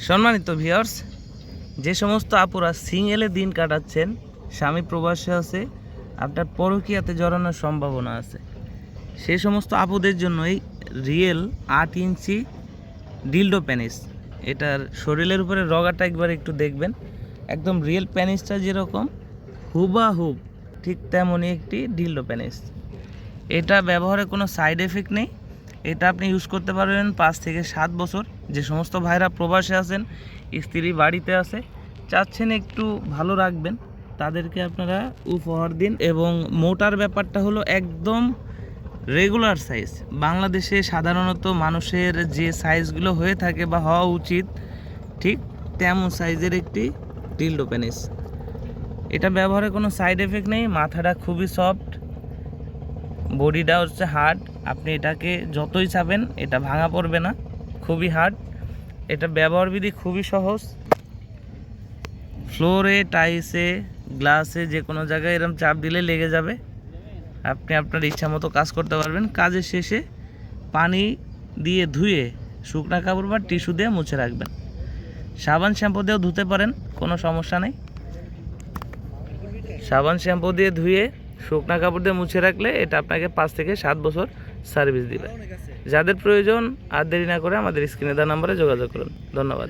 সম্মানিত ভিউয়ার্স, যে সমস্ত আপুরা সিঙ্গেলে দিন কাটাচ্ছেন, স্বামী প্রবাসে আছে, আপনার পরকীয়াতে জড়ানোর সম্ভাবনা আছে, সেই সমস্ত আপুদের জন্য এই রিয়েল 8 ইঞ্চি ডিলডো প্যানিস। এটার শরীরের উপরে রগাটা একবার একটু দেখবেন, একদম রিয়েল প্যানিসটা যেরকম হুবাহুব ঠিক তেমনই একটি ডিলডো প্যানিস। এটা ব্যবহারে কোনো সাইড এফেক্ট নেই। এটা আপনি ইউজ করতে পারবেন 5 থেকে 7 বছর। যে সমস্ত ভাইরা প্রবাসে আছেন, স্ত্রী বাড়িতে আছে, চাচ্ছেন একটু ভালো রাখবেন, তাদেরকে আপনারা উপহার দিন। এবং মোটার ব্যাপারটা হলো একদম রেগুলার সাইজ। বাংলাদেশে সাধারণত মানুষের যে সাইজগুলো হয়ে থাকে বা হওয়া উচিত ঠিক তেমন সাইজের একটি ডিলডো পেনিস। এটা ব্যবহারে কোনো সাইড এফেক্ট নেই। মাথাটা খুবই সফট, বডিটা হচ্ছে হার্ড। আপনি এটাকে যতই চাবেন এটা ভাঙা পড়বে না, খুবই হার্ড। এটা ব্যবহার বিধি খুবই সহজ। ফ্লোরে, টাইলসে, গ্লাসে যে কোনো জায়গায় এরকম চাপ দিলে লেগে যাবে। আপনি আপনার ইচ্ছা মতো কাজ করতে পারবেন। কাজের শেষে পানি দিয়ে ধুয়ে শুকনা কাপড় বা টিস্যু দিয়ে মুছে রাখবেন। সাবান শ্যাম্পু দিয়েও ধুতে পারেন, কোনো সমস্যা নেই। সাবান শ্যাম্পু দিয়ে ধুয়ে শুকনা কাপড় দিয়ে মুছে রাখলে এটা আপনাকে 5 থেকে 7 বছর সার্ভিস দিবে। যাদের প্রয়োজন আর দেরি না করে আমাদের স্ক্রিনে দেওয়া নম্বরে যোগাযোগ করুন। ধন্যবাদ।